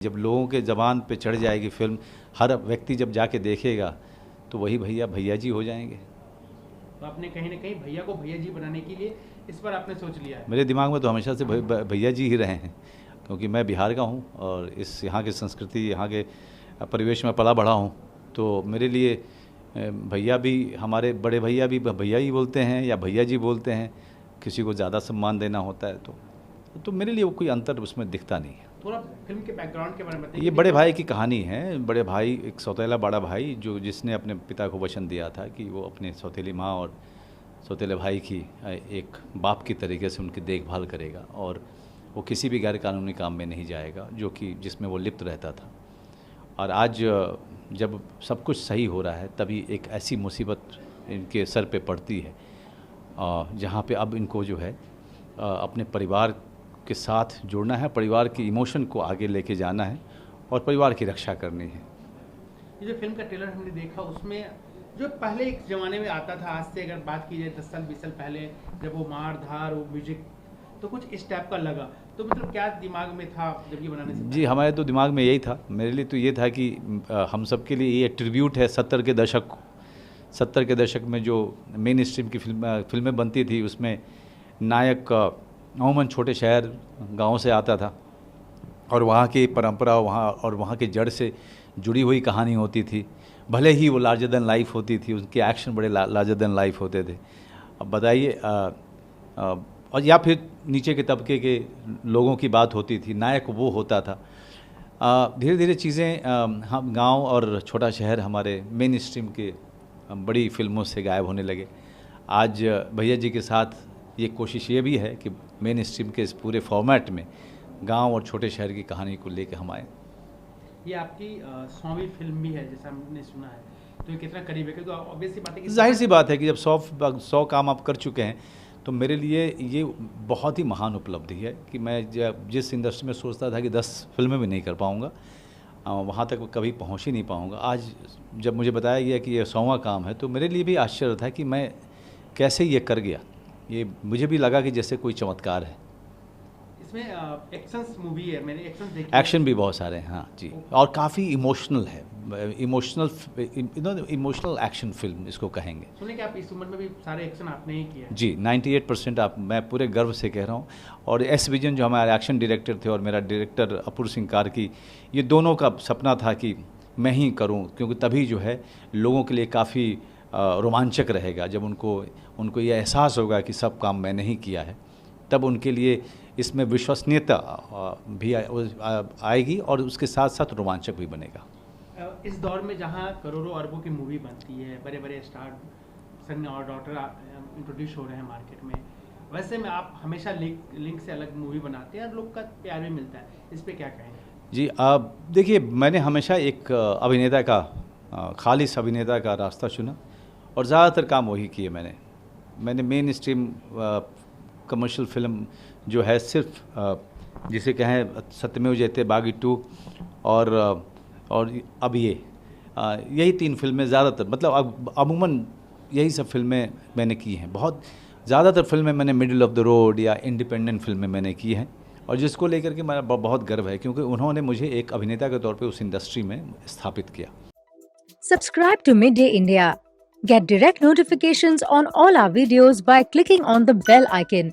जब लोगों के ज़बान पे चढ़ जाएगी फिल्म, हर व्यक्ति जब जाके देखेगा तो वही भैया भैया जी हो जाएंगे। तो आपने कहीं ना कहीं भैया को भैया जी बनाने के लिए इस बार आपने सोच लिया है? मेरे दिमाग में तो हमेशा से भैया जी ही रहे हैं, क्योंकि मैं बिहार का हूँ और इस यहाँ की संस्कृति, यहाँ के परिवेश में पला बढ़ा हूँ। तो मेरे लिए भैया भी, हमारे बड़े भैया भी भैया ही बोलते हैं या भैया जी बोलते हैं। किसी को ज़्यादा सम्मान देना होता है तो मेरे लिए वो कोई अंतर उसमें दिखता नहीं है। थोड़ा फिल्म के बैकग्राउंड के बारे में बताइए। ये बड़े भाई की कहानी है। बड़े भाई, एक सौतेला बड़ा भाई जिसने अपने पिता को वचन दिया था कि वो अपने सौतेली माँ और सौतेले भाई की एक बाप की तरीके से उनकी देखभाल करेगा और वो किसी भी गैर कानूनी काम में नहीं जाएगा जिसमें वो लिप्त रहता था। और आज जब सब कुछ सही हो रहा है तभी एक ऐसी मुसीबत इनके सर पे पड़ती है जहाँ पे अब इनको जो है अपने परिवार के साथ जुड़ना है, परिवार की इमोशन को आगे लेके जाना है और परिवार की रक्षा करनी है। ये जो फिल्म का ट्रेलर हमने देखा उसमें जो पहले एक ज़माने में आता था, आज से अगर बात की जाए 10 साल 20 साल पहले, जब वो मार धार वो म्यूजिक तो कुछ इस टाइप का लगा, तो मतलब क्या दिमाग में था जब ये बनाने से? जी, हमारे तो दिमाग में यही था। मेरे लिए तो ये था कि हम सब के लिए ये ट्रिब्यूट है 70 के दशक को। 70 के दशक में जो मेन स्ट्रीम की फिल्में बनती थी उसमें नायक अमूमन छोटे शहर गाँव से आता था और वहाँ की परंपरा वहाँ के जड़ से जुड़ी हुई कहानी होती थी। भले ही वो लार्जर देन लाइफ होती थी, उनके एक्शन बड़े लार्जर देन लाइफ होते थे। अब बताइए और या फिर नीचे के तबके के लोगों की बात होती थी, नायक वो होता था। धीरे धीरे चीज़ें हम गांव और छोटा शहर हमारे मेन स्ट्रीम के बड़ी फिल्मों से गायब होने लगे। आज भैया जी के साथ ये कोशिश ये भी है कि मेन स्ट्रीम के इस पूरे फॉर्मेट में गांव और छोटे शहर की कहानी को लेकर हम आए। ये आपकी 100वीं फिल्म भी है जैसा हमने सुना है, तो ये कितना करीब है? क्योंकि ऑब्वियस सी बात है कि जाहिर सी बात है कि जब 100 काम आप कर चुके हैं तो मेरे लिए ये बहुत ही महान उपलब्धि है कि मैं जिस इंडस्ट्री में सोचता था कि 10 फिल्में भी नहीं कर पाऊँगा, वहाँ तक कभी पहुँच ही नहीं पाऊँगा। आज जब मुझे बताया गया कि ये 100वां काम है तो मेरे लिए भी आश्चर्य था कि मैं कैसे ये कर गया। ये मुझे भी लगा कि जैसे कोई चमत्कार है। इसमें एक्शंस मूवी है, मैंने एक्शंस देखे। एक्शन भी बहुत सारे हैं, हाँ जी, और काफ़ी इमोशनल है। इमोशनल एक्शन फिल्म इसको कहेंगे। सुने कि आप इस उम्र में भी सारे एक्शन आपने ही किया? जी, 98% मैं पूरे गर्व से कह रहा हूँ। और एस विजन जो हमारे एक्शन डायरेक्टर थे और मेरा डायरेक्टर अपूर्व सिंह कार्की, ये दोनों का सपना था कि मैं ही करूँ, क्योंकि तभी जो है लोगों के लिए काफ़ी रोमांचक रहेगा। जब उनको ये एहसास होगा कि सब काम मैंने ही किया है, तब उनके लिए इसमें विश्वसनीयता भी आएगी और उसके साथ साथ रोमांचक भी बनेगा। इस दौर में जहां करोड़ों अरबों की मूवी बनती है, बड़े बड़े स्टार सन और डॉटर इंट्रोड्यूस हो रहे हैं मार्केट में, वैसे में आप हमेशा लिंक से अलग मूवी बनाते हैं और लोग का प्यार भी मिलता है, इस पे क्या कहेंगे? जी, देखिए, मैंने हमेशा एक अभिनेता का, खालिस अभिनेता का रास्ता चुना और ज़्यादातर काम वही किए मैंने मेन स्ट्रीम कमर्शियल फिल्म जो है सिर्फ जिसे कहें सत्यमेव जयते, बागी 2 और अब यही 3 फिल्में ज़्यादातर, मतलब अमूमन यही सब फिल्में मैंने की हैं। बहुत ज़्यादातर फिल्में मैंने मिडिल ऑफ द रोड या इंडिपेंडेंट फिल्में मैंने की हैं और जिसको लेकर के मेरा बहुत गर्व है, क्योंकि उन्होंने मुझे एक अभिनेता के तौर पे उस इंडस्ट्री में स्थापित किया। Subscribe to Midday India. Get direct notifications on all our videos by clicking on the bell icon.